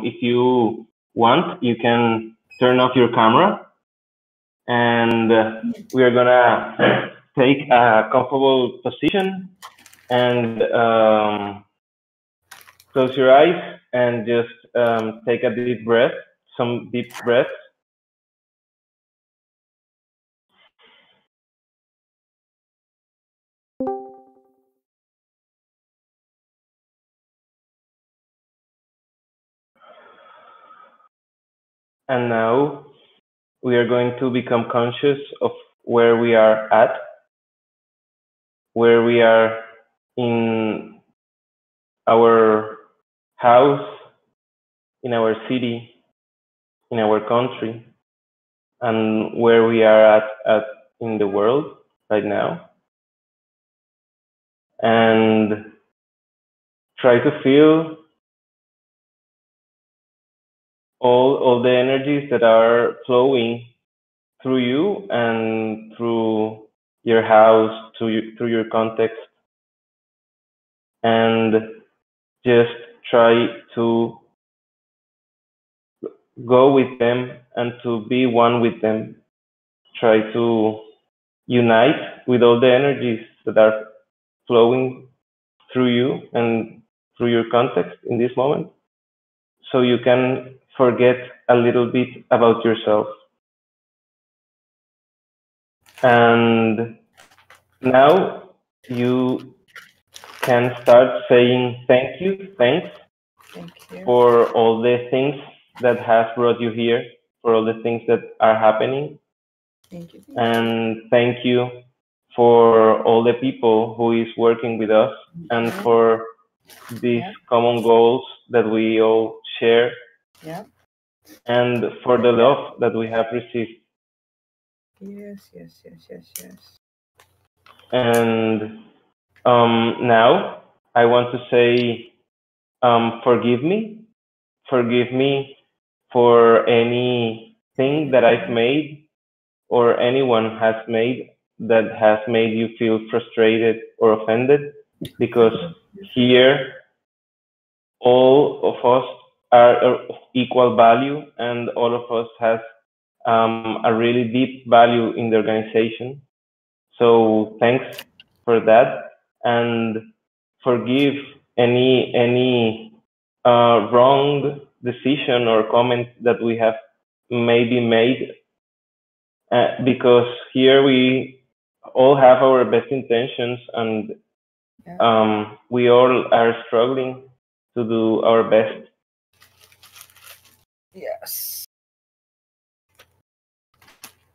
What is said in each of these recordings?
if you want, you can turn off your camera, and we are gonna take a comfortable position and close your eyes and just take a deep breath, some deep breaths. And now we are going to become conscious of where we are at, where we are in our house, in our city, in our country, and where we are at in the world right now. And try to feel all the energies that are flowing through you and through your house, through your context, and just try to go with them and to be one with them. Try to unite with all the energies that are flowing through you and through your context in this moment, so you can forget a little bit about yourself. And now you can start saying thank you, thanks for all the things that have brought you here, for all the things that are happening. Thank you. And thank you for all the people who is working with us and for these common goals that we all share, and for the love that we have received. Yes. And now I want to say forgive me for anything that I've made or anyone has made that has made you feel frustrated or offended, because here all of us are of equal value, and all of us has a really deep value in the organization. So thanks for that, and forgive any wrong decision or comment that we have maybe made, because here we all have our best intentions, and we all are struggling to do our best. Yes.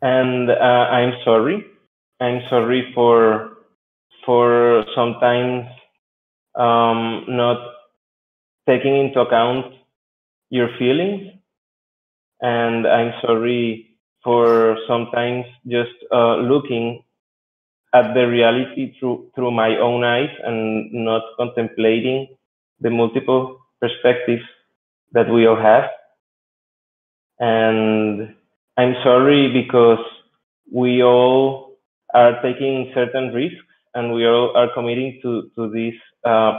And I'm sorry for sometimes not taking into account your feelings, and I'm sorry for sometimes just looking at the reality through my own eyes and not contemplating the multiple perspectives that we all have. And I'm sorry because we all are taking certain risks and we all are committing to this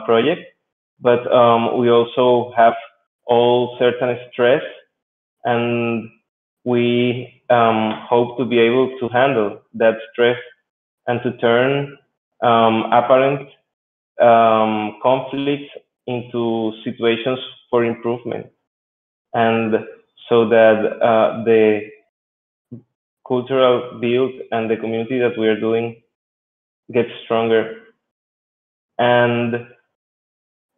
project, but we also have all certain stress, and we hope to be able to handle that stress and to turn apparent conflicts into situations for improvement, and so that the cultural build and the community that we are doing gets stronger. And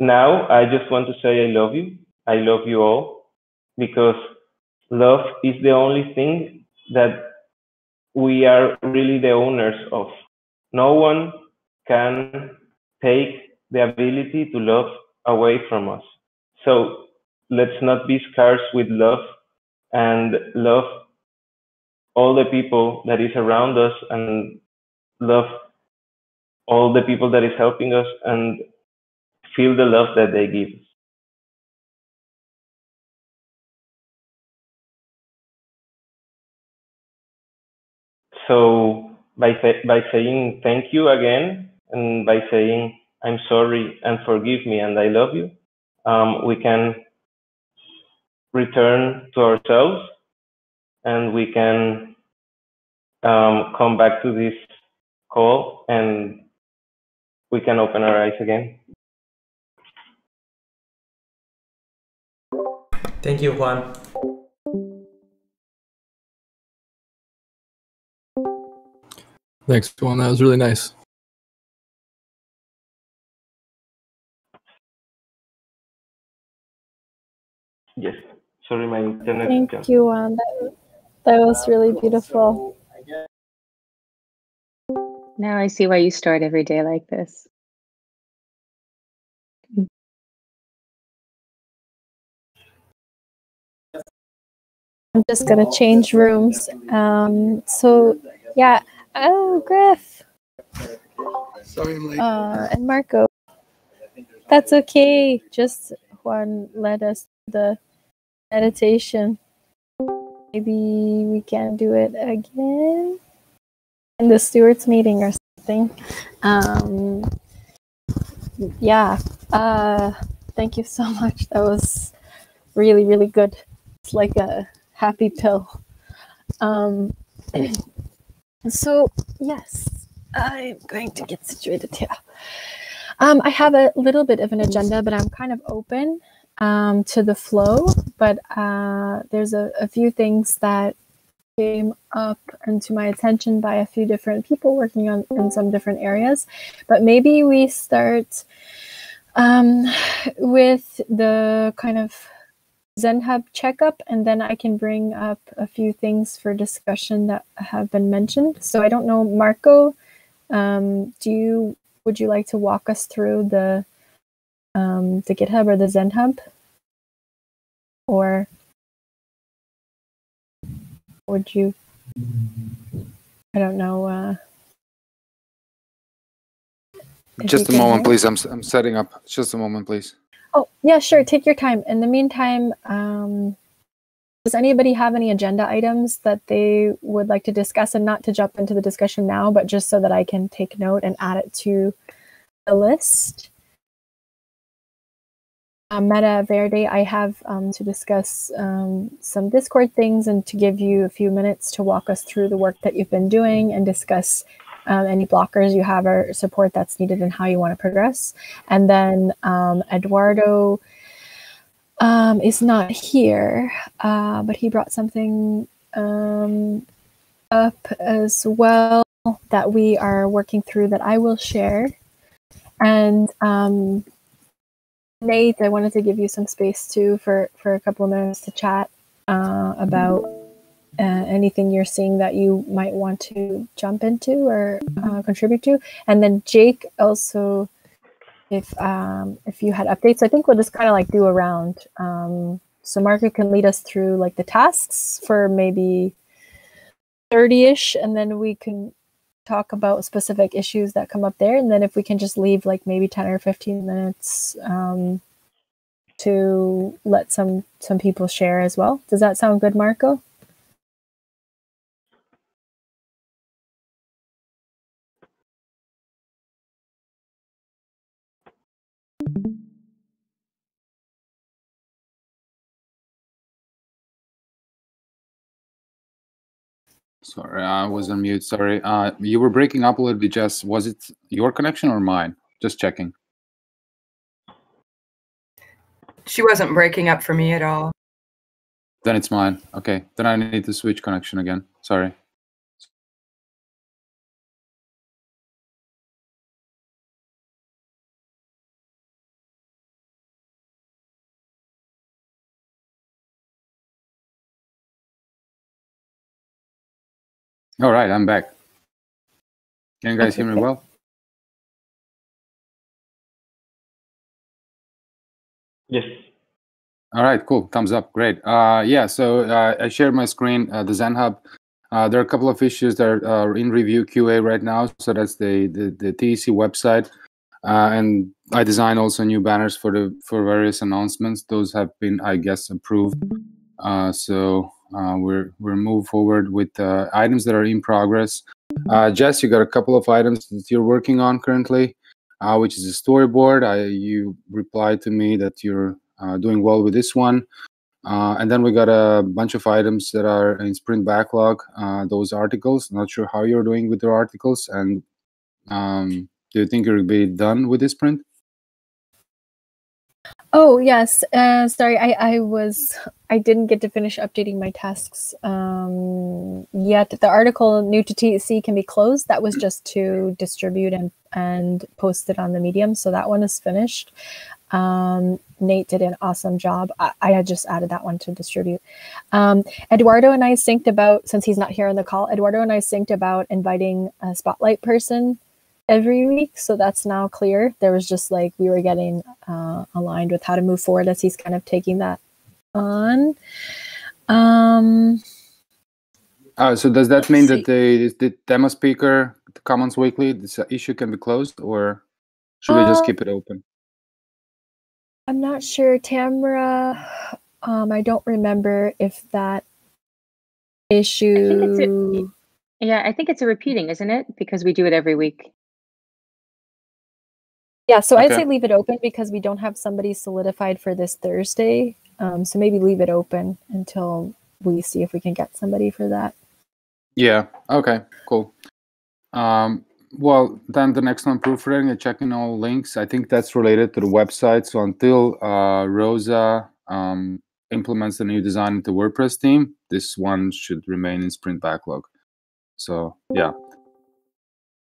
now I just want to say I love you. I love you all, because love is the only thing that we are really the owners of. No one can take the ability to love away from us. So let's not be scarce with love, and love all the people that is around us, and love all the people that is helping us, and feel the love that they give us. So by saying thank you again, and by saying I'm sorry and forgive me and I love you, we can return to ourselves, and we can come back to this call and we can open our eyes again. Thank you, Juan. Thanks, Juan. That was really nice. Yes. Sorry, my internet. Thank you, Juan. That was really beautiful. Now I see why you start every day like this. I'm just gonna change rooms. So yeah. Oh, Griff. Sorry, I'm late. And Marco. That's okay. Just Juan led us to the meditation. Maybe we can do it again in the stewards meeting or something. Yeah. Thank you so much. That was really, really good. It's like a happy pill. So yes, I'm going to get situated here. I have a little bit of an agenda, but I'm kind of open to the flow. But there's a few things that came up into my attention by a few different people working on in some different areas. But maybe we start with the kind of Zen Hub checkup, and then I can bring up a few things for discussion that have been mentioned. So I don't know, Marco, would you like to walk us through the GitHub or the Zen Hub, or would you? I don't know. Just a moment, please. I'm setting up. Just a moment, please. Oh, yeah, sure. Take your time. In the meantime, does anybody have any agenda items that they would like to discuss, and not to jump into the discussion now, but just so that I can take note and add it to the list? Meta Verde, I have to discuss some Discord things and to give you a few minutes to walk us through the work that you've been doing and discuss any blockers you have or support that's needed and how you want to progress. And then Eduardo is not here, but he brought something up as well that we are working through that I will share. And Nate, I wanted to give you some space too for a couple of minutes to chat about anything you're seeing that you might want to jump into or contribute to. And then Jake also, if you had updates, I think we'll just kind of like do a round. So Marco can lead us through like the tasks for maybe 30-ish, and then we can talk about specific issues that come up there. And then if we can just leave like maybe 10 or 15 minutes to let some people share as well. Does that sound good, Marco? Sorry, I was on mute. Sorry. You were breaking up a little bit, Jess. Was it your connection or mine? Just checking. She wasn't breaking up for me at all. Then it's mine. Okay. Then I need to switch connection again. Sorry. All right, I'm back. Can you guys hear me well? Yes. All right, cool. Thumbs up. Great. Yeah, so I shared my screen, the Zen Hub. There are a couple of issues that are in review QA right now. So that's the TEC website. And I designed also new banners for various announcements. Those have been, I guess, approved. So we're move forward with items that are in progress. Jess, you got a couple of items that you're working on currently, which is a storyboard. You replied to me that you're doing well with this one. And then we got a bunch of items that are in sprint backlog. Those articles, not sure how you're doing with your articles. And do you think you'll be done with this sprint? Oh yes, sorry, I didn't get to finish updating my tasks yet. The article new to TEC can be closed. That was just to distribute and post it on the Medium, so that one is finished. Nate did an awesome job. I had just added that one to distribute. Eduardo and I synced about, since he's not here on the call, Eduardo and I synced about inviting a spotlight person every week, so that's now clear. There was just like we were getting aligned with how to move forward as he's kind of taking that on. So does that mean that the demo speaker, the Commons Weekly, this issue can be closed, or should we just keep it open? I'm not sure, Tamara. I don't remember if that issue. I think it's a repeating, isn't it? Because we do it every week. Yeah, so Okay. I'd say leave it open because we don't have somebody solidified for this Thursday. So maybe leave it open until we see if we can get somebody for that. Yeah. Okay. Cool. Well, then the next one, proofreading and checking all links. I think that's related to the website. So until Rosa implements the new design into WordPress theme, this one should remain in sprint backlog. So yeah.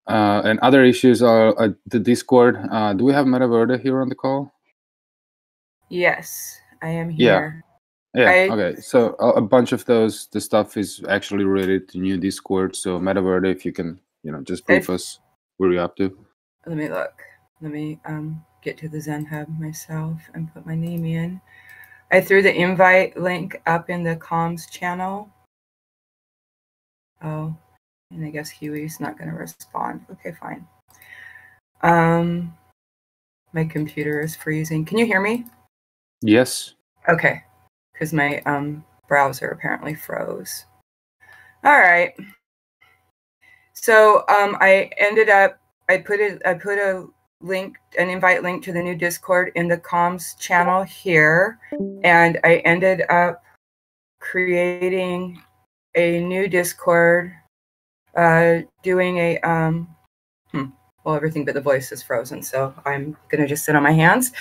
And other issues are the Discord. Do we have Metaverde here on the call? Yes, I am Yeah. here. Yeah. Okay. So a bunch of the stuff is actually related to new Discord. So Metaverde, if you can, just brief us where you're up to. Let me look. Let me get to the Zen Hub myself and put my name in. I threw the invite link up in the comms channel. Oh, and I guess Huey's not going to respond. Okay, fine. My computer is freezing. Can you hear me? Yes. Okay, because my browser apparently froze. All right. So I ended up, I put a link, an invite link to the new Discord in the comms channel here, and I ended up creating a new Discord, doing a well, everything but the voice is frozen, so I'm gonna just sit on my hands.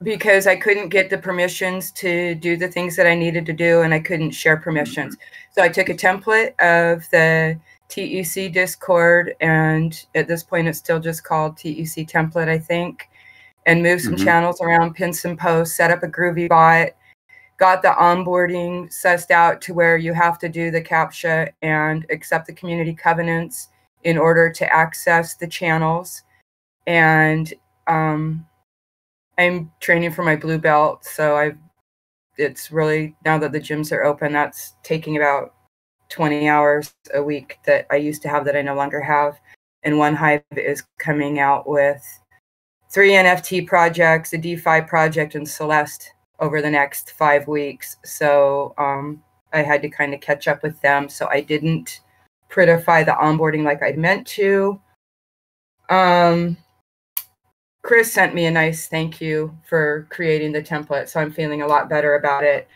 Because I couldn't get the permissions to do the things that I needed to do, and I couldn't share permissions. So I took a template of the TEC Discord, and at this point it's still just called TEC template, I think, and moved some channels around, pinned some posts, set up a Groovy bot, got the onboarding sussed out to where you have to do the CAPTCHA and accept the community covenants in order to access the channels. And I'm training for my blue belt, so it's really, now that the gyms are open, that's taking about 20 hours a week that I used to have that I no longer have. And One Hive is coming out with 3 NFT projects, a DeFi project, and Celeste over the next 5 weeks. So I had to kind of catch up with them. So I didn't prettify the onboarding like I'd meant to. Chris sent me a nice thank you for creating the template, so I'm feeling a lot better about it.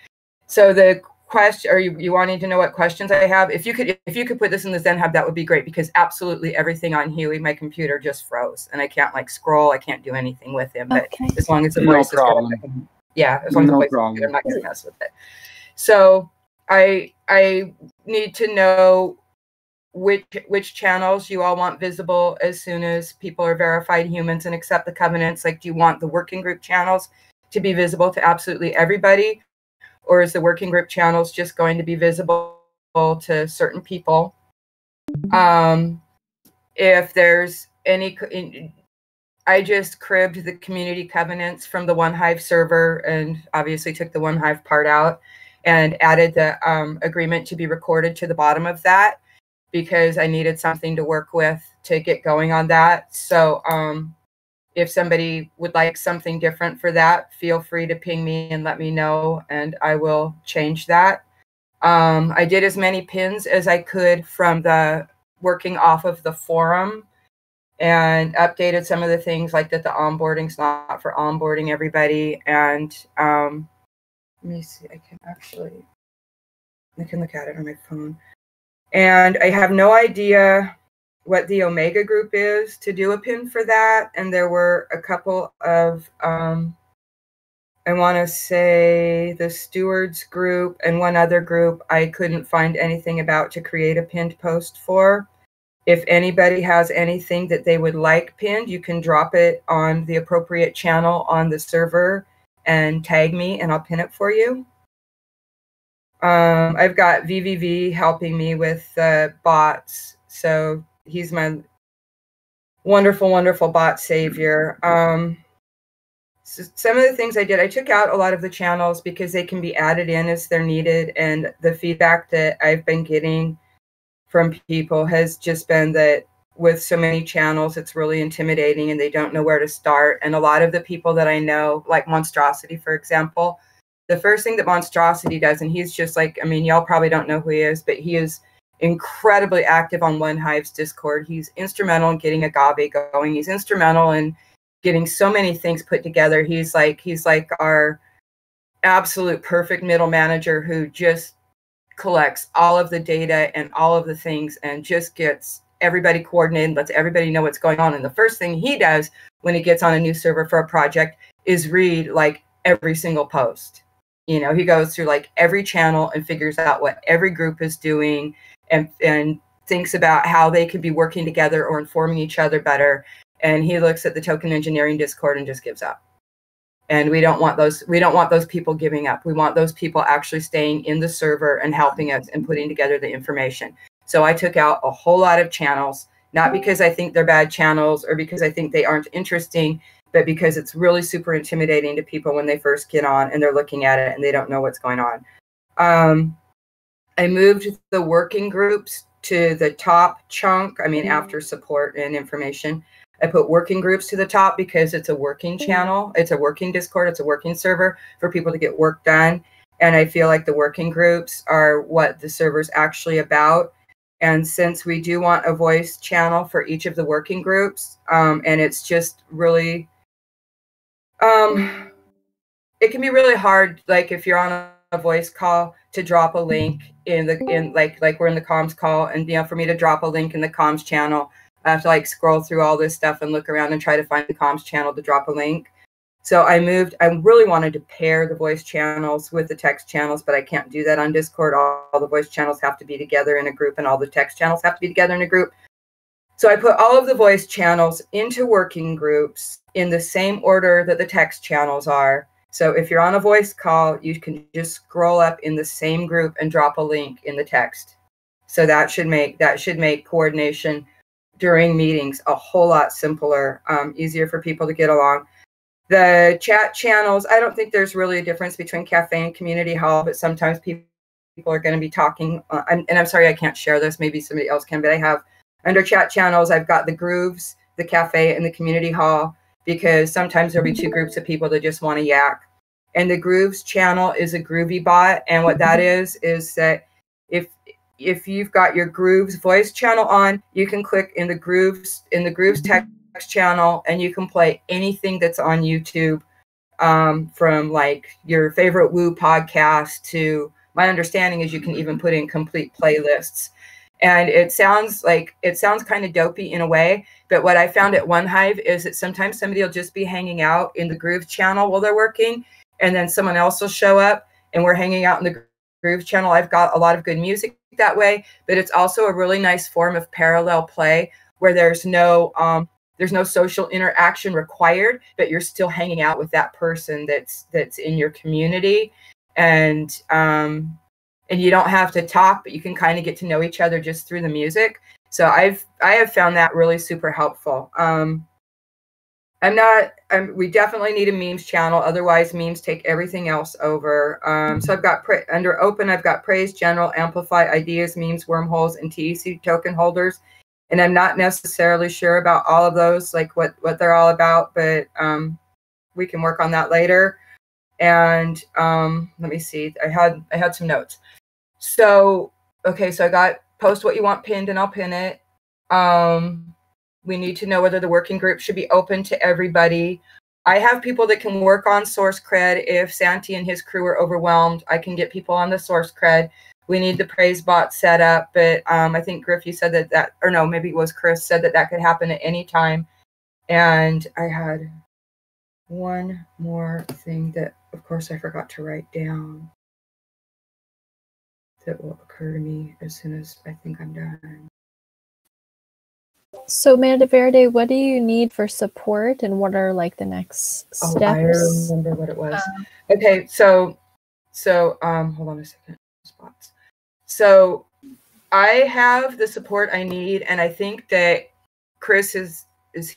So the question, are you wanting to know what questions I have? If you could put this in the Zen Hub, that would be great, because absolutely everything on Huey, my computer just froze, and I can't like scroll, I can't do anything with him. But as long as the voice is good, as long as the voice is good, I'm not going to mess with it. So I need to know which channels you all want visible as soon as people are verified humans and accept the covenants. Like, do you want the working group channels to be visible to absolutely everybody, or is the working group channels just going to be visible to certain people? If there's any, I just cribbed the community covenants from the One Hive server and obviously took the One Hive part out and added the agreement to be recorded to the bottom of that, because I needed something to work with to get going on that. So if somebody would like something different for that, feel free to ping me and let me know, and I will change that. I did as many pins as I could from the working off of the forum and updated some of the things like that the onboarding's not for onboarding everybody. And let me see, I can look at it on my phone. And I have no idea what the Omega group is to do a pin for that. And there were a couple of, I want to say the stewards group and one other group I couldn't find anything about to create a pinned post for. If anybody has anything that they would like pinned, you can drop it on the appropriate channel on the server and tag me and I'll pin it for you. I've got VVV helping me with bots. So he's my wonderful, wonderful bot savior. So some of the things I did, I took out a lot of the channels because they can be added in as they're needed. And the feedback that I've been getting from people has just been that with so many channels, it's really intimidating and they don't know where to start. And a lot of the people that I know, like Monstrosity, for example, the first thing that Monstrosity does, and he's just like, I mean, y'all probably don't know who he is, but he is incredibly active on One Hive's Discord. He's instrumental in getting Agave going. He's instrumental in getting so many things put together. He's like our absolute perfect middle manager who just collects all of the data and all of the things and just gets everybody coordinated, lets everybody know what's going on. And the first thing he does when he gets on a new server for a project is read like every single post. You know, he goes through like every channel and figures out what every group is doing and thinks about how they could be working together or informing each other better. And he looks at the token engineering Discord and just gives up. And we don't want those people giving up. We want those people actually staying in the server and helping us and putting together the information. So I took out a whole lot of channels, not because I think they're bad channels or because I think they aren't interesting, but because it's really super intimidating to people when they first get on and they're looking at it and they don't know what's going on. I moved the working groups to the top chunk. I mean, after support and information, I put working groups to the top because it's a working channel. It's a working Discord. It's a working server for people to get work done. And I feel like the working groups are what the server's actually about. And since we do want a voice channel for each of the working groups, and it's just really, it can be really hard, like if you're on a voice call, to drop a link like we're in the comms call, and for me to drop a link in the comms channel, I have to like scroll through all this stuff and look around and try to find the comms channel to drop a link. So I really wanted to pair the voice channels with the text channels, but I can't do that on Discord. All the voice channels have to be together in a group and all the text channels have to be together in a group. So I put all of the voice channels into working groups in the same order that the text channels are. So if you're on a voice call, you can just scroll up in the same group and drop a link in the text. So that should make coordination during meetings a whole lot simpler, easier for people to get along. The chat channels, I don't think there's really a difference between cafe and community hall, but sometimes people are going to be talking. And I'm sorry I can't share this. Maybe somebody else can, but I have under chat channels, I've got the grooves, the cafe, and the community hall, because sometimes there'll be two groups of people that just want to yak. And the grooves channel is a groovy bot. And what that is that if you've got your grooves voice channel on, you can click in the grooves text channel and you can play anything that's on YouTube, from like your favorite woo podcast to, my understanding is you can even put in complete playlists. And it sounds kind of dopey in a way, but what I found at One Hive is that sometimes somebody will just be hanging out in the Groove channel while they're working, and then someone else will show up and we're hanging out in the Groove channel. I've got a lot of good music that way, but it's also a really nice form of parallel play where there's no social interaction required, but you're still hanging out with that person that's in your community. And you don't have to talk, but you can kind of get to know each other just through the music. So I have found that really super helpful. We definitely need a memes channel. Otherwise memes take everything else over. So I've got under open, I've got praise, general, amplify, ideas, memes, wormholes, and TEC token holders. And I'm not necessarily sure about all of those, like what they're all about, but we can work on that later. And let me see, I had some notes. So, okay, so I got post what you want pinned and I'll pin it. we need to know whether the working group should be open to everybody. I have people that can work on source cred. If Santi and his crew are overwhelmed, I can get people on the source cred. We need the praise bot set up, but I think Griff, you said that, or no, maybe it was Chris, said that could happen at any time. And I had one more thing that, of course, I forgot to write down that will occur to me as soon as I think I'm done. So, Verde, what do you need for support, and what are like the next steps? Oh, I remember what it was. Okay, so hold on a second. Spots. So I have the support I need, and I think that Chris is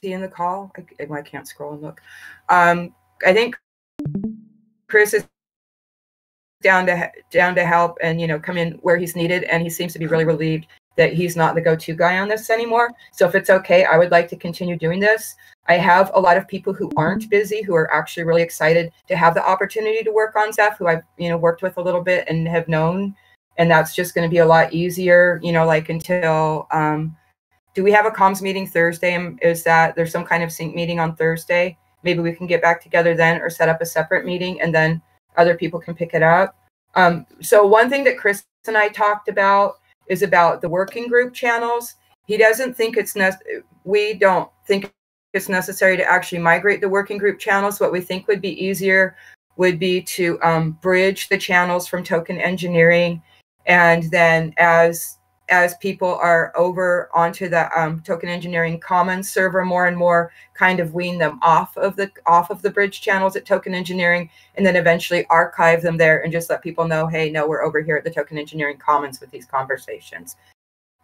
he in the call? I can't scroll and look. I think Chris is down to help and come in where he's needed, and he seems to be really relieved that he's not the go-to guy on this anymore. So if it's okay, I would like to continue doing this. I have a lot of people who aren't busy, who are actually really excited to have the opportunity to work on stuff, who I've worked with a little bit and have known, and that's just going to be a lot easier, like until do we have a comms meeting Thursday? Is that there's some kind of sync meeting on Thursday? Maybe we can get back together then, or set up a separate meeting, and then other people can pick it up. So one thing that Chris and I talked about is about the working group channels. He doesn't think we don't think it's necessary to actually migrate the working group channels. What we think would be easier would be to bridge the channels from token engineering, and then as people are over onto the token engineering commons server more and more, kind of wean them off of the bridge channels at token engineering, and then eventually archive them there and just let people know, hey, no, we're over here at the token engineering commons with these conversations.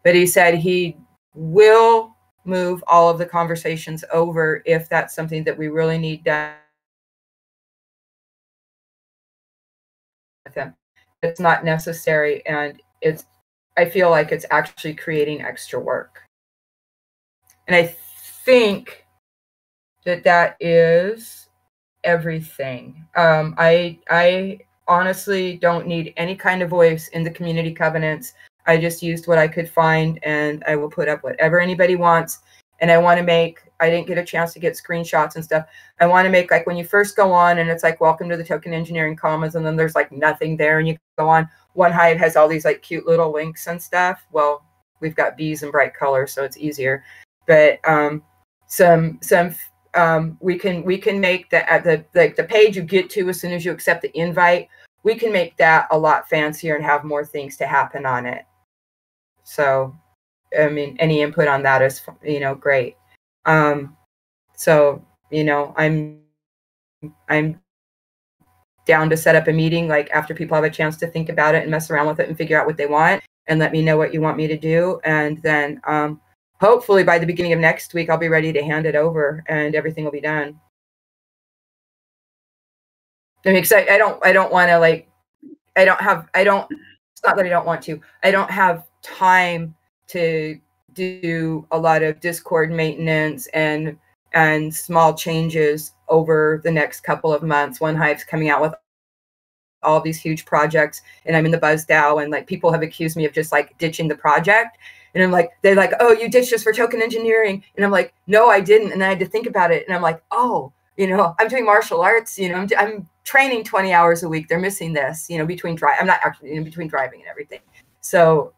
But he said he will move all of the conversations over if that's something that we really need done with him. It's not necessary, and I feel like it's actually creating extra work. And I think that is everything. I honestly don't need any kind of voice in the community covenants. I just used what I could find, and I will put up whatever anybody wants. And I want to make, I didn't get a chance to get screenshots and stuff. I want to make, like, when you first go on and it's like, welcome to the token engineering commons, and then there's like nothing there, and you go on. One Hive has all these like cute little links and stuff. Well, we've got bees and bright colors, so it's easier. But we can make the page you get to as soon as you accept the invite. We can make that a lot fancier and have more things to happen on it. So, I mean, any input on that is great. So I'm down to set up a meeting, like after people have a chance to think about it and mess around with it and figure out what they want, and let me know what you want me to do. And then hopefully by the beginning of next week, I'll be ready to hand it over and everything will be done. I mean, because I don't want to, like, it's not that I don't want to. I don't have time to do a lot of Discord maintenance and small changes over the next couple of months. One Hive's coming out with all these huge projects, and I'm in the Buzz DAO, and like people have accused me of just like ditching the project. And I'm like, they're like, oh, you ditched us for token engineering. And I'm like, no, I didn't. And I had to think about it. And I'm like, oh, I'm doing martial arts, I'm training 20 hours a week. They're missing this, between I'm not actually between driving and everything. So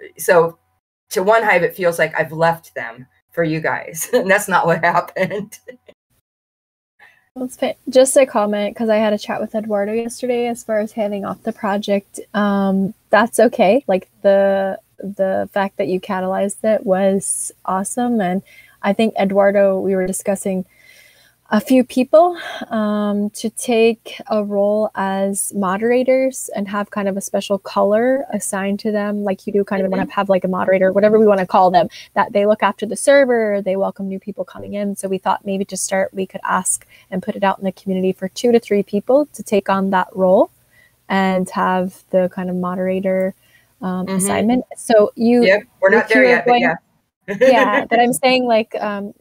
to One Hive, it feels like I've left them for you guys. And that's not what happened. Just a comment, because I had a chat with Eduardo yesterday as far as handing off the project. That's okay. Like the fact that you catalyzed it was awesome. And I think Eduardo, we were discussing a few people to take a role as moderators and have kind of a special color assigned to them, like you do kind of want to have like a moderator, whatever we want to call them, that they look after the server, they welcome new people coming in. So we thought maybe to start, we could ask and put it out in the community for 2 to 3 people to take on that role and have the kind of moderator assignment. So we're not there yet, but yeah. Yeah, but I'm saying, like,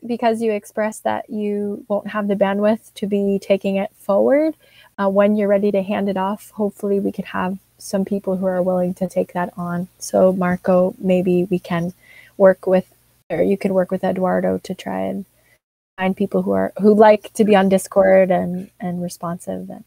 because you expressed that you won't have the bandwidth to be taking it forward, when you're ready to hand it off, hopefully we could have some people who are willing to take that on. So Marco, maybe we can work with or you could work with Eduardo to try and find people who like to be on Discord and responsive. And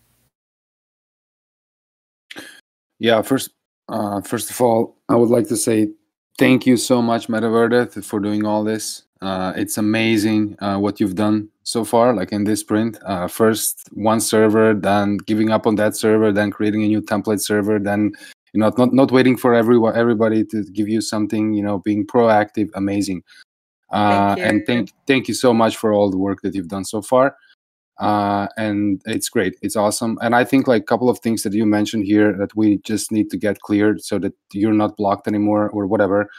Yeah, first of all, I would like to say thank you so much, Metaverde, for doing all this. It's amazing what you've done so far, like in this sprint. First one server, then giving up on that server, then creating a new template server, then not waiting for everybody to give you something. Being proactive, amazing. Thank you. And thank you so much for all the work that you've done so far. And it's great. It's awesome. And I think like a couple of things that you mentioned here that we just need to get cleared so that you're not blocked anymore or whatever.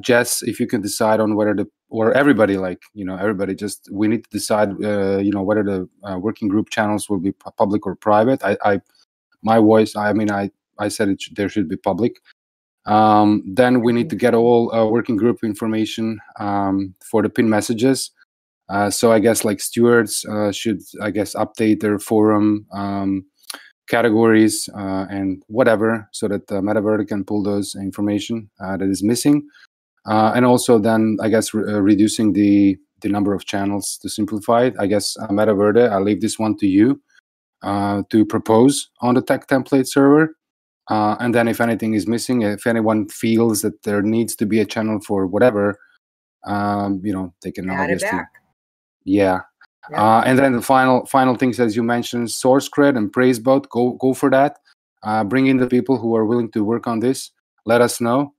Jess, if you can decide on whether or everybody, everybody just, we need to decide, whether the working group channels will be public or private. My voice, I said there should be public. Then we need to get all working group information for the pin messages. So I guess like stewards should, update their forum categories and whatever, so that Metaverde can pull those information that is missing. And also then, I guess, reducing the number of channels to simplify it. I guess, Metaverde, I'll leave this one to you to propose on the tech template server. And then if anything is missing, if anyone feels that there needs to be a channel for whatever, they can Add it obviously... back. Yeah. And then the final things, as you mentioned, source cred and praise boat. Go for that. Bring in the people who are willing to work on this. Let us know.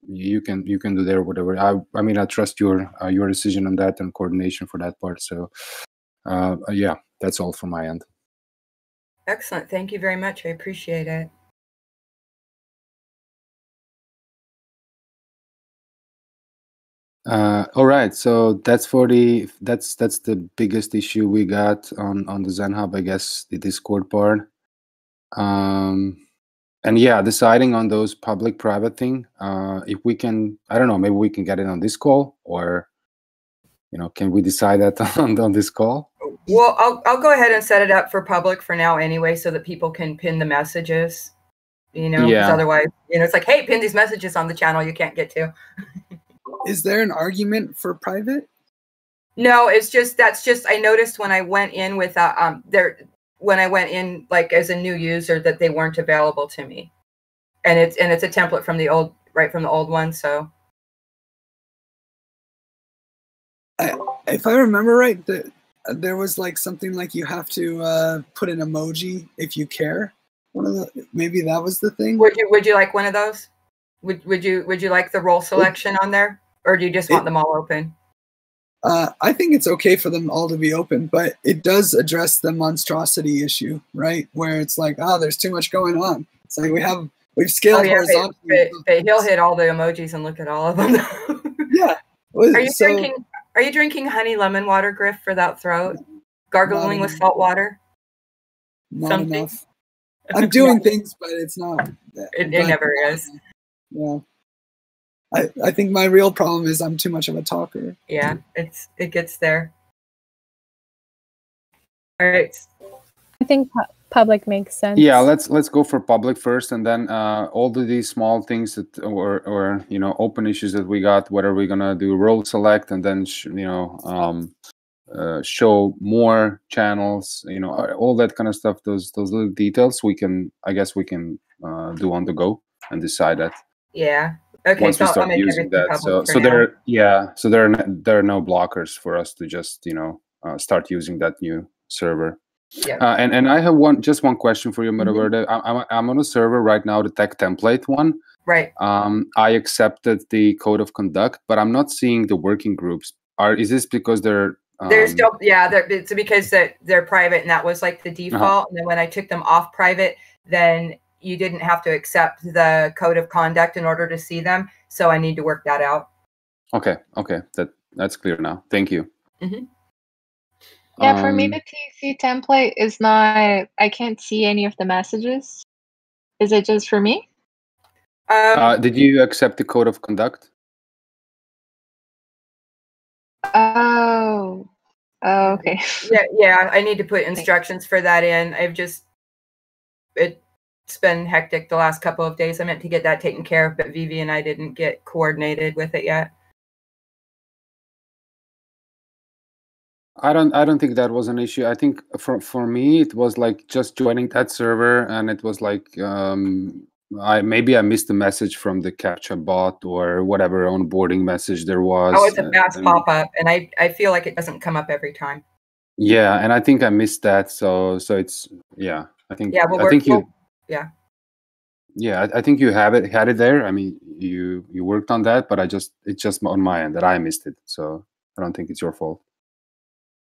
You can do there whatever. I trust your decision on that and coordination for that part. So yeah, that's all from my end. Excellent. Thank you very much. I appreciate it. All right, so that's the biggest issue we got on the ZenHub, I guess, the Discord part. And yeah, deciding on those public-private thing. If we can, I don't know, maybe we can get it on this call, or can we decide that on this call? Well, I'll go ahead and set it up for public for now anyway, so that people can pin the messages. Because otherwise, it's like, hey, pin these messages on the channel you can't get to. Is there an argument for private? No, that's just I noticed when I went in with when I went in like as a new user that they weren't available to me, and it's a template from the old one. So if I remember right, there was like something like you have to put an emoji if you care. Maybe that was the thing. Would you like one of those? Would you like the role selection on there? Or do you just want them all open? I think it's okay for them all to be open, but it does address the monstrosity issue, right? Where it's like, there's too much going on. It's like we've scaled horizontally. He'll hit all the emojis and look at all of them. Yeah. Are you drinking honey lemon water, Griff, for that throat? Gargling with salt water? Not enough. I'm doing things, but it's not. It never is. Yeah. I think my real problem is I'm too much of a talker. Yeah, it gets there. All right. I think public makes sense. Yeah, let's go for public first, and then all of these small things that or open issues that we got. Whether we're gonna do role select and then show more channels, all that kind of stuff. Those little details I guess we can do on the go and decide that. Yeah. Okay. Once we start using that, so there are no blockers for us to just start using that new server. Yeah. And I have just one question for you, Metaverde. I'm on a server right now, the tech template one. Right. I accepted the code of conduct, but I'm not seeing the working groups. Is this because they're still it's because they're private, and that was like the default. And then when I took them off private, then you didn't have to accept the code of conduct in order to see them. So I need to work that out. Okay. That's clear now. Thank you. Mm-hmm. Yeah, for me, the TC template is not, I can't see any of the messages. Is it just for me? Did you accept the code of conduct? Oh, okay. Yeah, I need to put instructions for that in. it's been hectic the last couple of days. I meant to get that taken care of, but Vivi and I didn't get coordinated with it yet. I don't think that was an issue. I think for me it was like just joining that server, and it was like maybe I missed a message from the CAPTCHA bot or whatever onboarding message there was. Oh, it's a fast pop-up, and I feel like it doesn't come up every time. Yeah, and I think I missed that. So it's I think well, I think you yeah. Yeah, I think you had it there. I mean, you worked on that, but it's just on my end that I missed it. So I don't think it's your fault.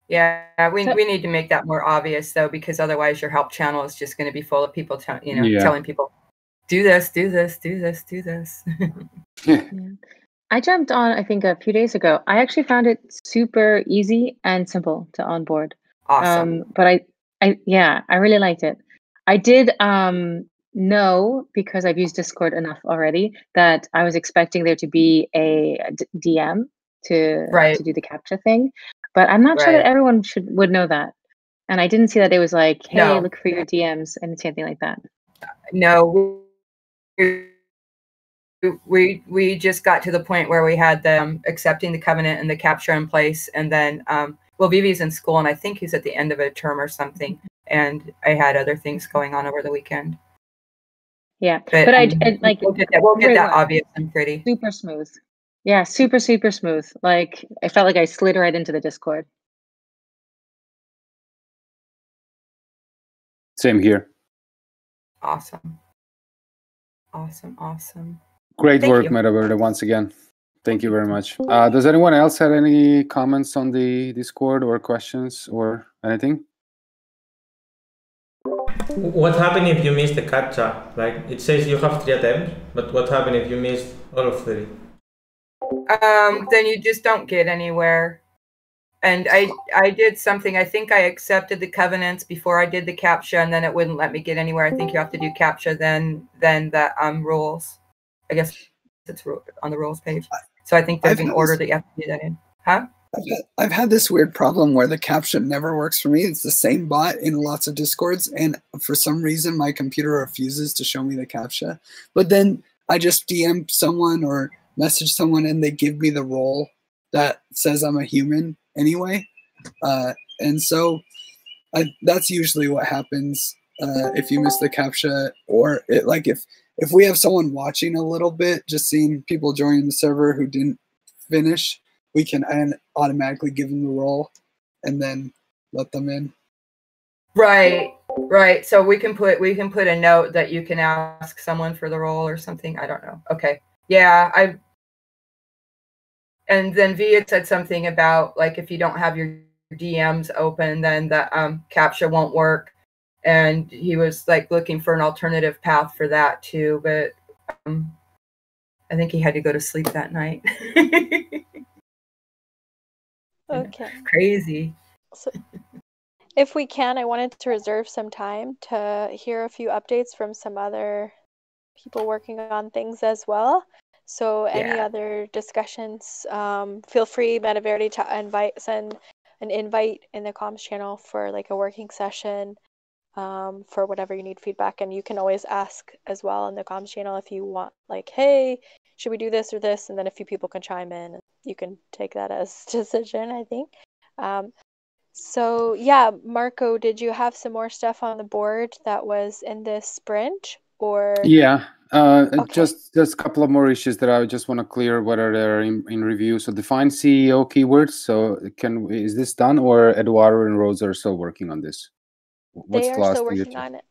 Yeah, we need to make that more obvious though, because otherwise your help channel is just going to be full of people telling people, do this, do this, do this, do this. I jumped on, I think, a few days ago. I actually found it super easy and simple to onboard. Awesome. But I really liked it. I did know, because I've used Discord enough already, that I was expecting there to be a DM to do the CAPTCHA thing. But I'm not sure that everyone would know that. And I didn't see that it was like, hey, look for your DMs and anything like that. No. We just got to the point where we had them accepting the covenant and the CAPTCHA in place, and then Vivi's in school, and I think he's at the end of a term or something, and I had other things going on over the weekend. Yeah, but I like we'll get that obvious and pretty. Super smooth. Yeah, super smooth. Like I felt like I slid right into the Discord. Same here. Awesome. Awesome. Great work, Metaverde, once again. Thank you very much. Does anyone else have any comments on the Discord or questions or anything? What happened if you miss the CAPTCHA? Like it says you have 3 attempts, but what happened if you missed all of 3? Then you just don't get anywhere. And I did something. I think I accepted the covenants before I did the CAPTCHA, and then it wouldn't let me get anywhere. I think you have to do CAPTCHA then the rules. I guess it's on the rules page. So I think there's an order that you have to do that in. Huh? I've had this weird problem where the CAPTCHA never works for me. It's the same bot in lots of Discords, and for some reason my computer refuses to show me the CAPTCHA. But then I just DM someone or message someone, and they give me the role that says I'm a human anyway. And so that's usually what happens if you miss the CAPTCHA, or if we have someone watching a little bit, just seeing people joining the server who didn't finish, we can automatically give them the role and then let them in. Right. So we can put a note that you can ask someone for the role or something. I don't know. Okay. Yeah, and then Via said something about like if you don't have your DMs open, then the CAPTCHA won't work. And he was like looking for an alternative path for that too, but I think he had to go to sleep that night. Okay. Crazy. So, if we can, I wanted to reserve some time to hear a few updates from some other people working on things as well. So any other discussions, feel free, Metaverde, to send an invite in the comms channel for like a working session for whatever you need feedback. And you can always ask as well in the comms channel if you want, like, hey, should we do this or this? And then a few people can chime in. You can take that as decision, I think. So yeah, Marco, did you have some more stuff on the board that was in this sprint, or? Yeah, Okay. just a couple of more issues that I just want to clear whether they're in review. So define CEO keywords. So is this done, or Eduardo and Rose are still working on this? What's they the are last still thing working on it.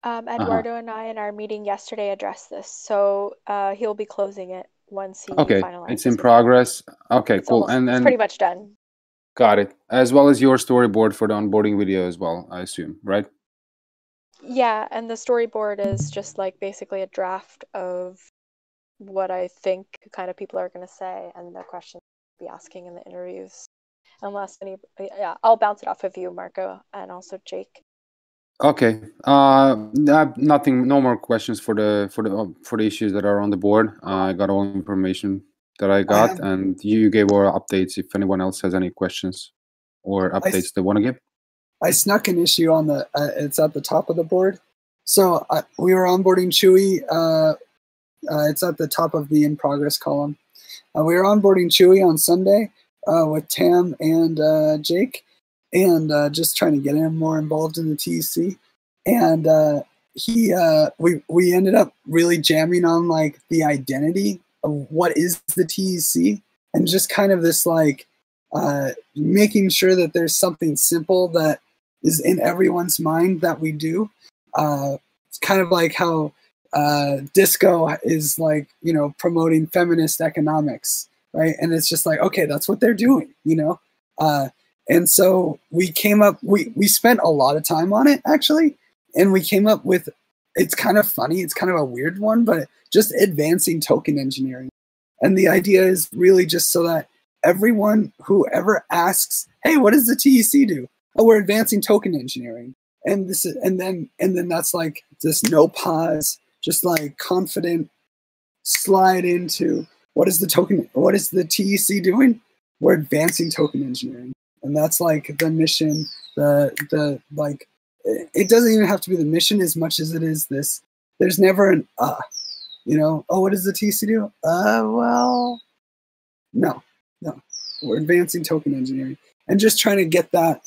Eduardo and I in our meeting yesterday addressed this, so he'll be closing it once he finalizes. It's in progress. Okay, cool. It's pretty much done. Got it. As well as your storyboard for the onboarding video as well, I assume, right? Yeah, and the storyboard is just like basically a draft of what I think kind of people are going to say and the questions I'll be asking in the interviews. I'll bounce it off of you, Marco, and also Jake. Okay. Nothing. No more questions for the issues that are on the board. I got all the information that I got, and you gave all updates. If anyone else has any questions or updates they want to give. I snuck an issue on it's at the top of the board. So we were onboarding Chewy. It's at the top of the in progress column. We were onboarding Chewy on Sunday with Tam and Jake, and just trying to get him more involved in the TEC. And we ended up really jamming on like the identity of what is the TEC, and just kind of this like making sure that there's something simple that is in everyone's mind that we do. It's kind of like how disco is like, you know, promoting feminist economics, right? And it's just like, okay, that's what they're doing, you know? And so we came up, we spent a lot of time on it actually, and we came up with, it's kind of funny, it's kind of a weird one, but just advancing token engineering. And the idea is really just so that everyone who ever asks, hey, what does the TEC do? Oh, we're advancing token engineering. And this is, and then that's like this no pause, just like confident slide into what is the TEC doing? We're advancing token engineering. And that's like the mission, the like, it doesn't even have to be the mission as much as it is this, there's never an, you know, oh, what does the TEC do? Well, no, we're advancing token engineering, and just trying to get that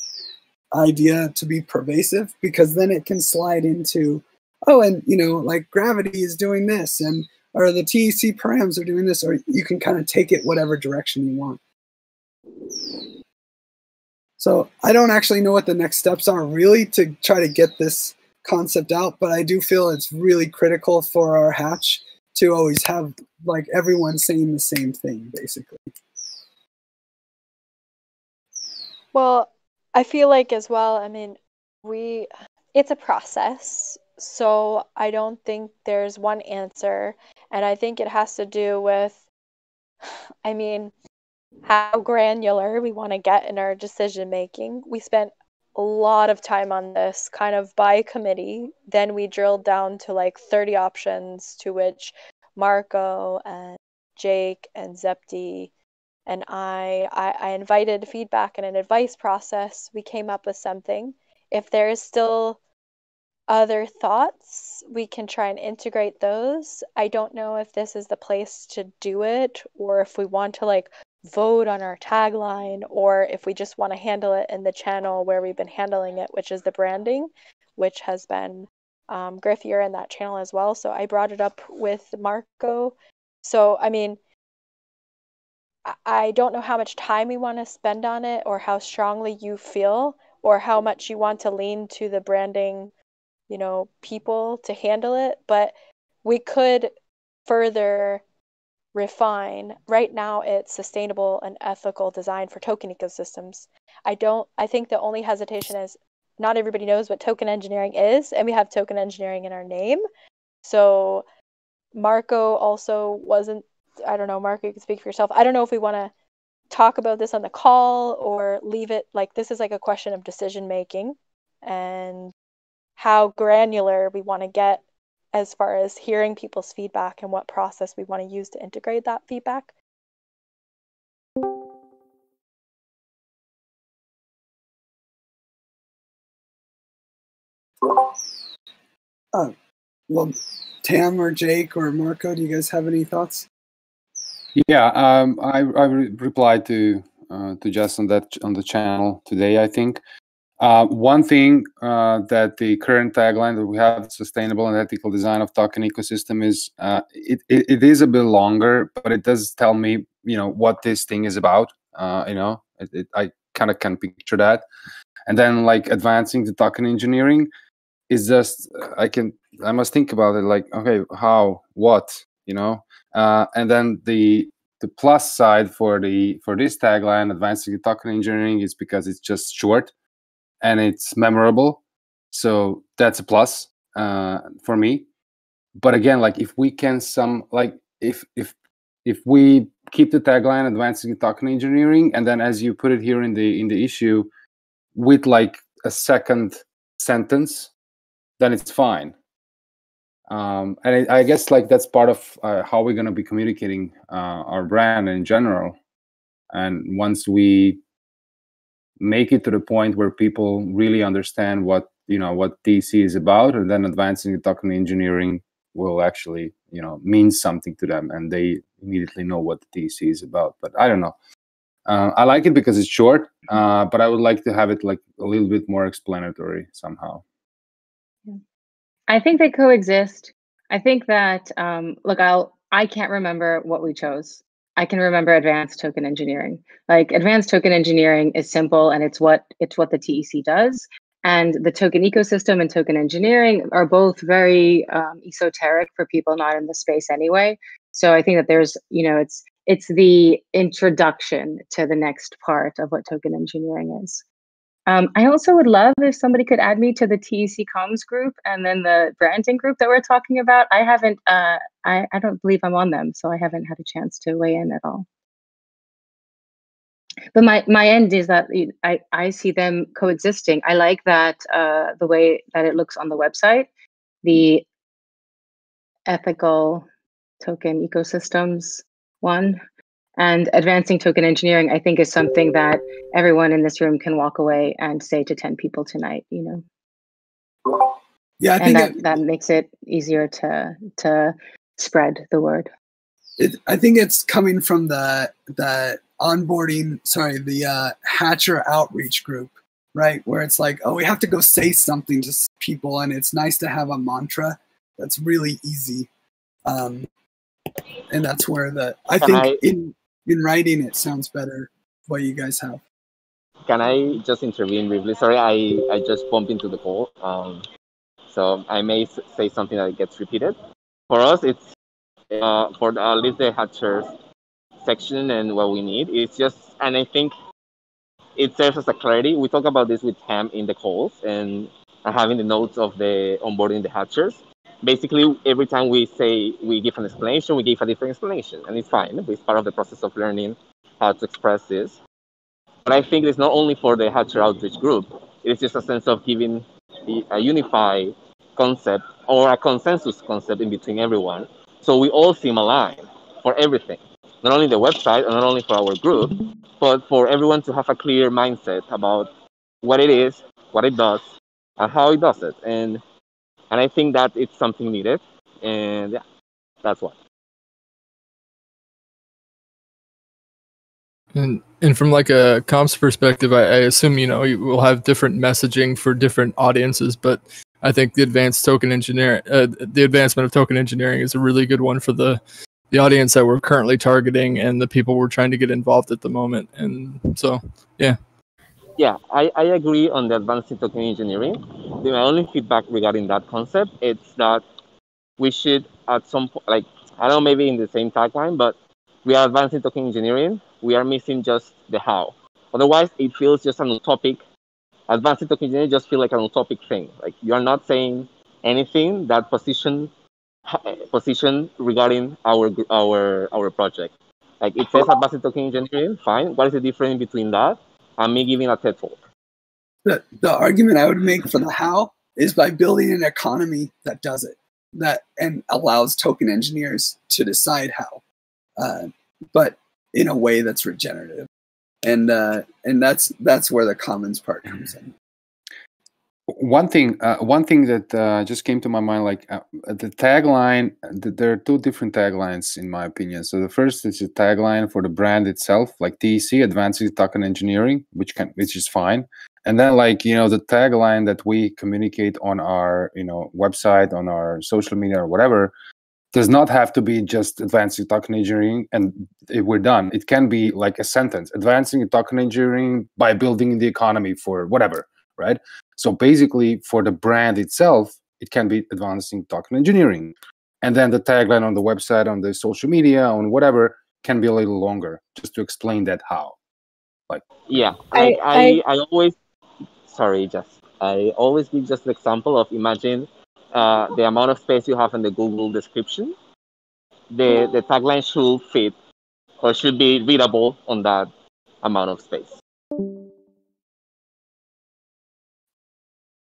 idea to be pervasive, because then it can slide into, oh, and you know, like gravity is doing this, and or the TEC params are doing this, or you can kind of take it whatever direction you want. So I don't actually know what the next steps are really to try to get this concept out, but I do feel it's really critical for our hatch to always have like everyone saying the same thing, basically. Well, I feel like as well, I mean, it's a process, so I don't think there's one answer, and I think it has to do with, I mean, how granular we want to get in our decision making. We spent a lot of time on this kind of by committee. Then we drilled down to like 30 options, to which Marco and Jake and Zepti and I invited feedback and an advice process. We came up with something. If there's still other thoughts, we can try and integrate those. I don't know if this is the place to do it, or if we want to like vote on our tagline, or if we just want to handle it in the channel where we've been handling it, which is the branding, which has been Griff, you're in that channel as well, so I brought it up with Marco. So I mean, I don't know how much time we want to spend on it, or how strongly you feel, or how much you want to lean to the branding, you know, people to handle it, but we could further refine. Right now it's sustainable and ethical design for token ecosystems. I think the only hesitation is not everybody knows what token engineering is, and we have token engineering in our name. So Marco also wasn't, I don't know, Marco, you can speak for yourself. I don't know if we want to talk about this on the call or leave it like this is like a question of decision making and how granular we want to get as far as hearing people's feedback and what process we want to use to integrate that feedback. Well, Tam or Jake or Marco, do you guys have any thoughts? Yeah, I replied to Jess on the channel today, I think. One thing that the current tagline that we have, sustainable and ethical design of token ecosystem, is it is a bit longer, but it does tell me, you know, what this thing is about. You know, I kind of can picture that. And then like advancing the token engineering is just, I must think about it like, okay, how, what, you know, and then the plus side for this tagline, advancing the token engineering, is because it's just short and it's memorable, so that's a plus for me. But again, like if we can if we keep the tagline advancing the token engineering, and then as you put it here in the issue with like a second sentence, then it's fine. And I guess like that's part of how we're going to be communicating our brand in general. And once we make it to the point where people really understand what what TEC is about, and then advancing token engineering will actually mean something to them, and they immediately know what the TEC is about. But I don't know. I like it because it's short, but I would like to have it like a little bit more explanatory somehow. I think they coexist. I think that look, I can't remember what we chose. I can remember advanced token engineering. Like advanced token engineering is simple, and it's what the TEC does. And the token ecosystem and token engineering are both very esoteric for people not in the space anyway. So I think that there's, it's the introduction to the next part of what token engineering is. I also would love if somebody could add me to the TEC comms group and then the branding group that we're talking about. I haven't, I don't believe I'm on them, so I haven't had a chance to weigh in at all. But my end is that I see them coexisting. I like that the way that it looks on the website, the ethical token ecosystems one, and advancing token engineering, I think, is something that everyone in this room can walk away and say to 10 people tonight, Yeah, I think that makes it easier to spread the word. I think it's coming from the Hatcher outreach group, right? Where it's like, oh, we have to go say something to people, and it's nice to have a mantra that's really easy. And that's where in writing it sounds better what you guys have. Can I just intervene briefly? Sorry, I just bumped into the call. So I may say something that gets repeated. For us, it's for at least the Hatchers section, and what we need is just, and I think it serves as a clarity. We talk about this with Ham in the calls and having the notes of the onboarding the Hatchers. Basically, every time we give an explanation, we give a different explanation, and it's fine. It's part of the process of learning how to express this. But I think it's not only for the Hatcher outreach group. It's just a sense of giving a unified concept or a consensus concept in between everyone, so we all seem aligned for everything. Not only the website, and not only for our group, but for everyone to have a clear mindset about what it is, what it does, and how it does it. And I think that it's something needed, and yeah, that's what. And from like a comms perspective, I assume you will have different messaging for different audiences, but I think the advancement of token engineering is a really good one for the audience that we're currently targeting and the people we're trying to get involved at the moment. And so, yeah. Yeah, I agree on the advancing token engineering. The only feedback regarding that concept is that we should at some point, like, I don't know, maybe in the same tagline, but we are advancing token engineering. We are missing just the how. Otherwise, it feels just an utopic. Advancing token engineering just feels like an utopic thing. Like you are not saying anything that position regarding our project. Like it says advancing token engineering, fine. What is the difference between that and me giving a TED talk? The argument I would make for the how is by building an economy that does it, and allows token engineers to decide how, but in a way that's regenerative, and that's where the commons part comes in. One thing that just came to my mind, like the tagline. There are two different taglines in my opinion. So the first is a tagline for the brand itself, like TEC, Advancing Token Engineering, which is fine. And then the tagline that we communicate on our website, on our social media or whatever, does not have to be just advancing token engineering and we're done. It can be like a sentence, advancing token engineering by building the economy for whatever, right? So basically for the brand itself, it can be advancing token engineering. And then the tagline on the website, on the social media, on whatever, can be a little longer just to explain that how. Yeah, I always, sorry, I always give just an example of imagine the amount of space you have in the Google description. The tagline should fit or should be readable on that amount of space.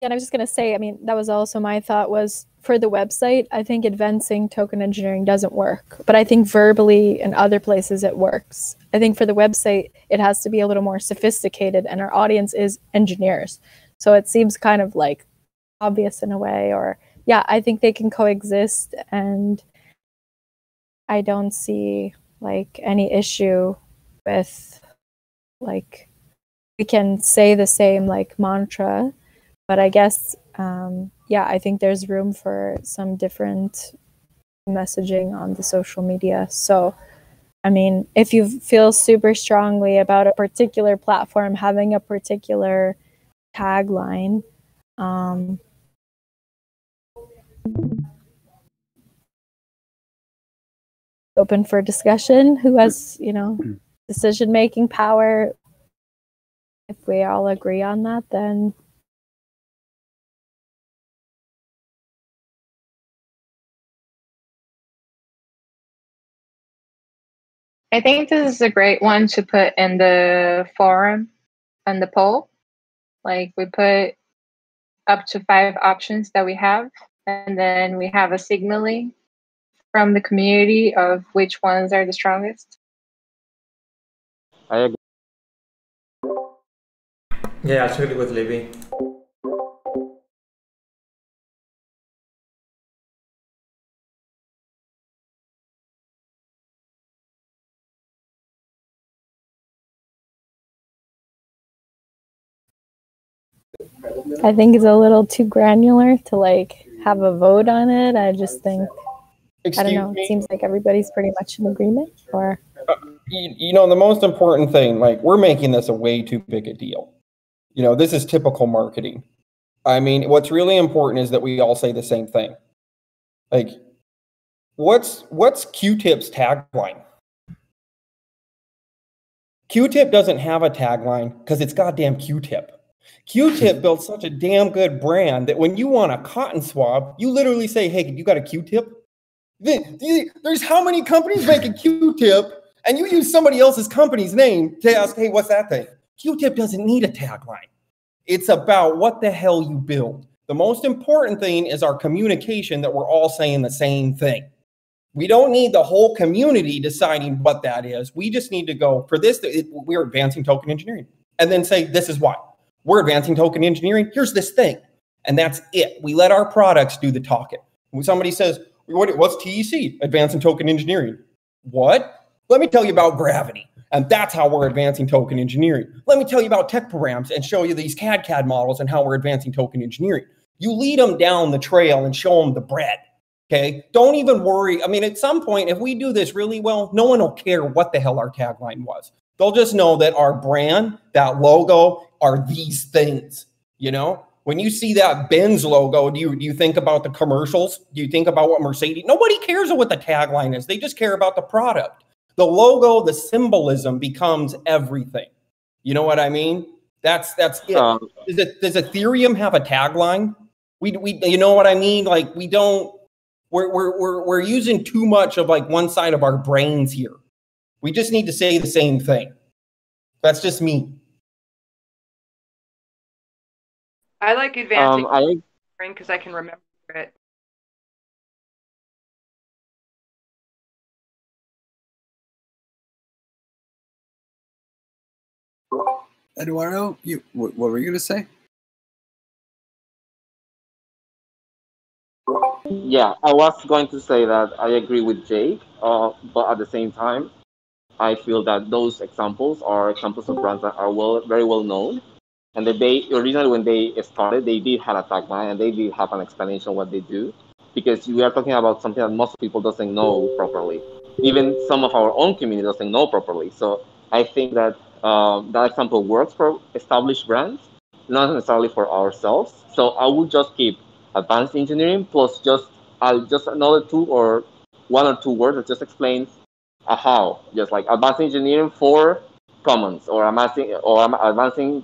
And I was just going to say, I mean, that was also my thought was for the website, I think advancing token engineering doesn't work, but I think verbally in other places it works. I think for the website, it has to be a little more sophisticated and our audience is engineers. So it seems kind of like obvious in a way, or yeah, I think they can coexist, and I don't see like any issue with like we can say the same like mantra, but I guess yeah, I think there's room for some different messaging on the social media. So I mean, if you feel super strongly about a particular platform having a particular tagline, open for discussion. Who has, you know, decision-making power? If we all agree on that, then I think this is a great one to put in the forum and the poll. Like we put up to 5 options that we have, and then we have a signaling from the community of which ones are the strongest. I agree. Yeah, I agree with Libby. I think it's a little too granular to like have a vote on it. I just think, I don't know, it seems like everybody's pretty much in agreement, or you know, the most important thing, like, we're making this a way too big a deal. You know, this is typical marketing. I mean, what's really important is that we all say the same thing. Like, what's Q-Tip's tagline? Q-Tip doesn't have a tagline because it's goddamn Q-Tip. Q-Tip built such a damn good brand that when you want a cotton swab, you literally say, hey, you got a Q-Tip? There's how many companies make a Q-Tip, and you use somebody else's company's name to ask, hey, what's that thing? Q-Tip doesn't need a tagline. It's about what the hell you build. The most important thing is our communication, that we're all saying the same thing. We don't need the whole community deciding what that is. We just need to go, for this, we're advancing token engineering. And then say, this is why. We're advancing token engineering. Here's this thing. And that's it. We let our products do the talking. When somebody says, what's TEC? Advancing token engineering. What? Let me tell you about gravity. And that's how we're advancing token engineering. Let me tell you about tech programs and show you these CAD models and how we're advancing token engineering. You lead them down the trail and show them the bread. Okay, don't even worry. I mean, at some point, if we do this really well, no one will care what the hell our tagline was. They'll just know that our brand, that logo, are these things. You know, when you see that Benz logo, do you think about the commercials? Do you think about what Mercedes? Nobody cares what the tagline is. They just care about the product. The logo, the symbolism becomes everything. You know what I mean? That's it. Does Ethereum have a tagline? We you know what I mean? Like, we don't. We're using too much of like one side of our brains here. We just need to say the same thing. That's just me. I like advancing because I can remember it. Eduardo, what were you going to say? Yeah, I was going to say that I agree with Jake, but at the same time, I feel that those examples are examples of brands that are very well known, and that they originally, when they started, they did have a tagline and they did have an explanation of what they do, because we are talking about something that most people doesn't know properly. Even some of our own community doesn't know properly. So I think that that example works for established brands, not necessarily for ourselves. So I would just keep advanced engineering plus just another 2 or 1 or 2 words that just explains a how, just like advanced engineering for commons, or advancing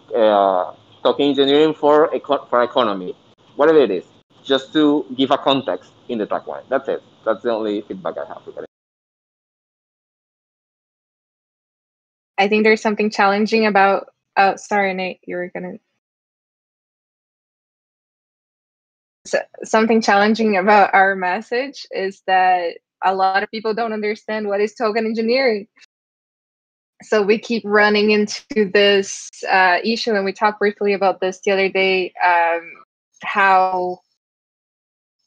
token engineering for economy, whatever it is, just to give a context in the tagline. That's it. That's the only feedback I have regarding. I think there's something challenging about. Oh, sorry, Nate, you were gonna. Something challenging about our message is that a lot of people don't understand what is token engineering. So we keep running into this issue, and we talked briefly about this the other day. how,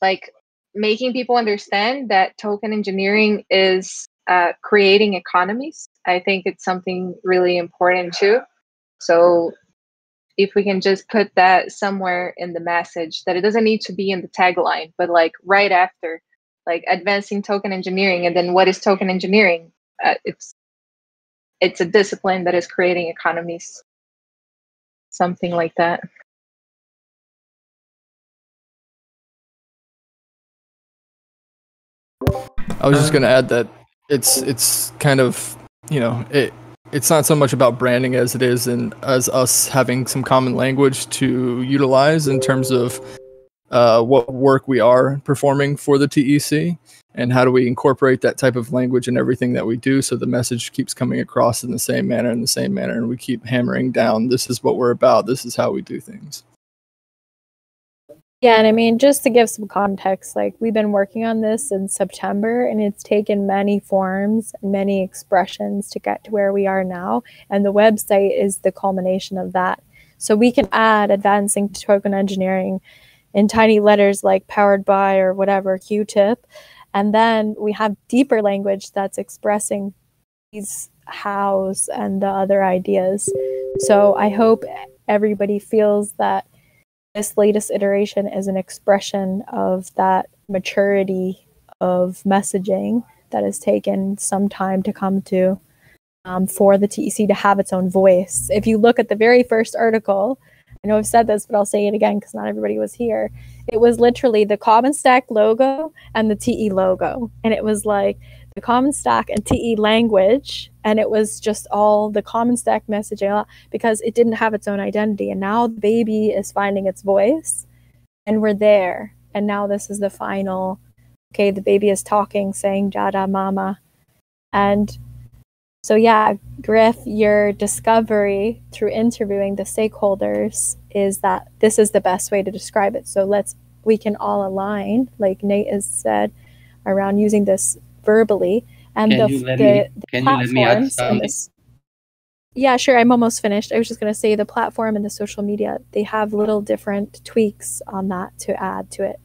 like, making people understand that token engineering is creating economies. I think it's something really important too. So if we can just put that somewhere in the message, that it doesn't need to be in the tagline, but like right after, like advancing token engineering, and then what is token engineering? It's a discipline that is creating economies, something like that. I was just going to add that it's kind of, you know, it's not so much about branding as it is as us having some common language to utilize in terms of what work we are performing for the TEC, and how do we incorporate that type of language in everything that we do, so the message keeps coming across in the same manner, and we keep hammering down, this is what we're about, this is how we do things. Yeah, and I mean, just to give some context, like, we've been working on this in September, and it's taken many forms, many expressions to get to where we are now, and the website is the culmination of that. So we can add advancing token engineering in tiny letters like powered by or whatever, Q-tip, and then we have deeper language that's expressing these hows and the other ideas. So I hope everybody feels that this latest iteration is an expression of that maturity of messaging that has taken some time to come to, for the TEC to have its own voice. If you look at the very first article, I know I've said this, but I'll say it again because not everybody was here. It was literally the Common Stack logo and the TE logo. And it was like the Common Stack and TE language. And it was just all the Common Stack messaging, because it didn't have its own identity. And now the baby is finding its voice. And we're there. And now this is the final, okay, the baby is talking, saying Jada Mama. And so yeah, Griff, your discovery through interviewing the stakeholders is that this is the best way to describe it. So we can all align, like Nate has said, around using this verbally. And can you let me add something? Yeah, sure. I'm almost finished. I was just going to say the platform and the social media, they have little different tweaks on that to add to it.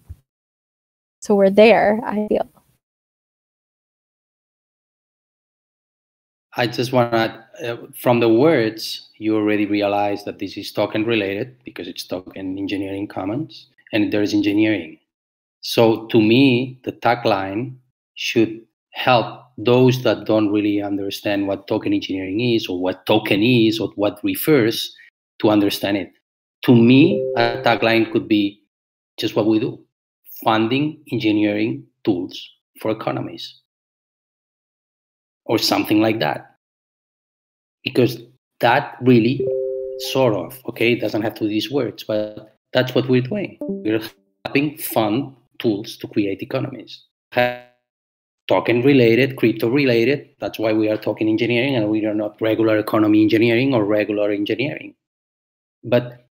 So we're there, I feel. I just want to, from the words, you already realize that this is token related because it's token engineering commons and there's engineering. So to me, the tagline should help those that don't really understand what token engineering is or what token is or what refers to understand it. To me, a tagline could be just what we do: funding engineering tools for economies, or something like that. Because that really sort of, okay, it doesn't have to be these words, but that's what we're doing. We're helping fund tools to create economies. Token related, crypto related, that's why we are token engineering and we are not regular economy engineering or regular engineering. But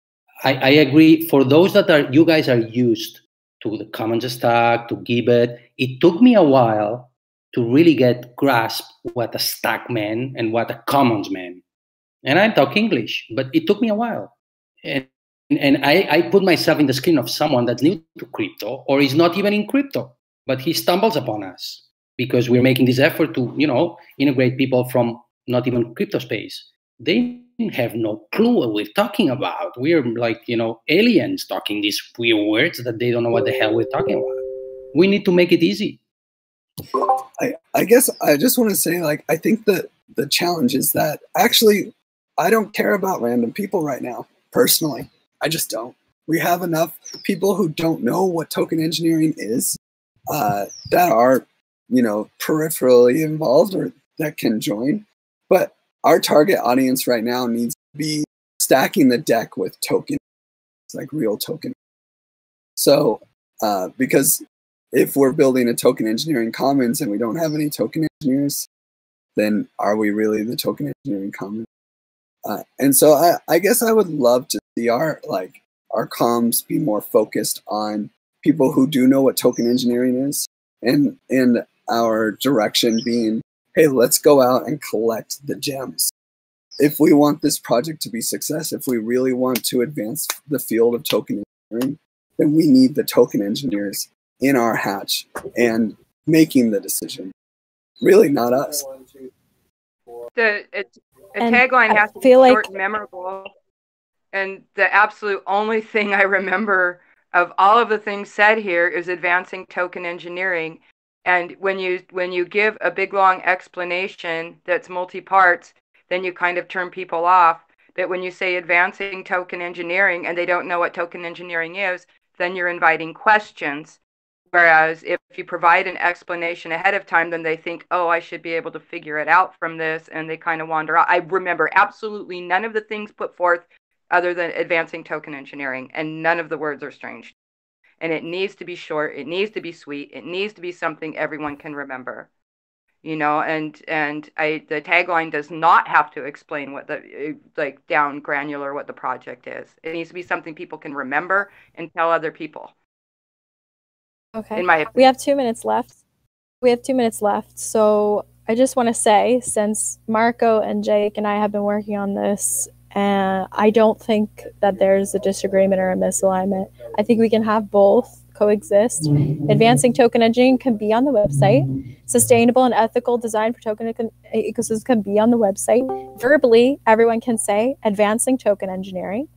I agree, for those that are, you guys are used to the Commons stack, to Gibet, it took me a while to really grasp what a stack meant and what a commons meant. And I talk English, but it took me a while. And I put myself in the skin of someone that's new to crypto or is not even in crypto, but he stumbles upon us because we're making this effort to, integrate people from not even crypto space. They have no clue what we're talking about. We're like, aliens talking these weird words that they don't know what the hell we're talking about. We need to make it easy. I guess I just want to say, I think that the challenge is that actually I don't care about random people right now, personally. I just don't. We have enough people who don't know what token engineering is, that are, peripherally involved or that can join. But our target audience right now needs to be stacking the deck with tokens, like real token. So, because if we're building a token engineering commons and we don't have any token engineers, then are we really the token engineering commons? And so I guess I would love to see our comms be more focused on people who do know what token engineering is, and our direction being, hey, let's go out and collect the gems. If we want this project to be success, if we really want to advance the field of token engineering, then we need the token engineers in our hatch and making the decision. Really not us. A tagline has to be short and memorable. And the absolute only thing I remember of all of the things said here is advancing token engineering. And when you give a big long explanation that's multi-parts, then you kind of turn people off. But when you say advancing token engineering and they don't know what token engineering is, then you're inviting questions. Whereas if you provide an explanation ahead of time, then they think, oh, I should be able to figure it out from this, and they kind of wander out. I remember absolutely none of the things put forth other than advancing token engineering, and none of the words are strange. And it needs to be short, it needs to be sweet, it needs to be something everyone can remember. You know, and the tagline does not have to explain what like down granular what the project is. It needs to be something people can remember and tell other people. Okay. We have 2 minutes left. So I just want to say, since Marco and Jake and I have been working on this, I don't think that there's a disagreement or a misalignment. I think we can have both coexist. Advancing token engineering can be on the website. Sustainable and ethical design for token ecosystems can be on the website. Verbally, everyone can say advancing token engineering.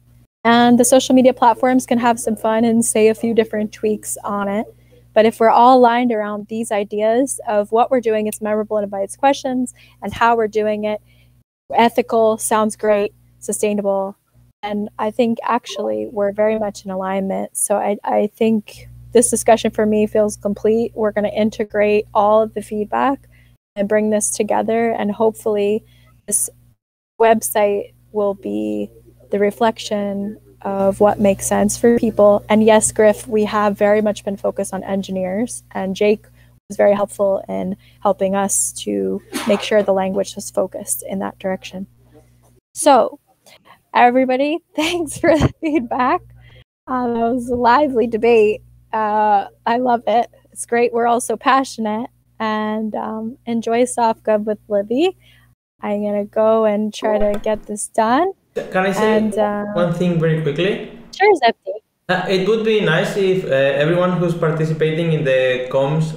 And the social media platforms can have some fun and say a few different tweaks on it. But if we're all aligned around these ideas of what we're doing, it's memorable and invites questions, and how we're doing it, ethical sounds great, sustainable, and I think actually we're very much in alignment. So I think this discussion for me feels complete. We're going to integrate all of the feedback and bring this together, and hopefully this website will be the reflection of what makes sense for people. And yes, Griff, we have very much been focused on engineers, and Jake was very helpful in helping us to make sure the language was focused in that direction. So everybody, thanks for the feedback. That was a lively debate. I love it. It's great. We're all so passionate, and enjoy Soft Gov with Libby. I'm going to go and try to get this done. Can I say one thing very quickly? Sure, Zepti. It would be nice if everyone who's participating in the comms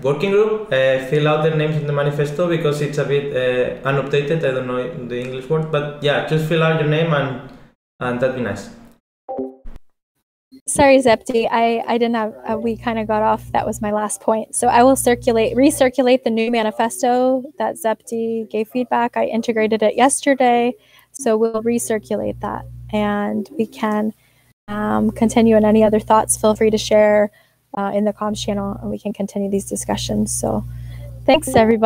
working group fill out their names in the manifesto, because it's a bit unupdated. I don't know the English word, but yeah, just fill out your name and that'd be nice. Sorry, Zepti, I didn't have, we kind of got off. That was my last point. So I will recirculate the new manifesto that Zepti gave feedback. I integrated it yesterday, so we'll recirculate that, and we can continue. And any other thoughts, feel free to share in the comms channel, and we can continue these discussions. So thanks, everybody.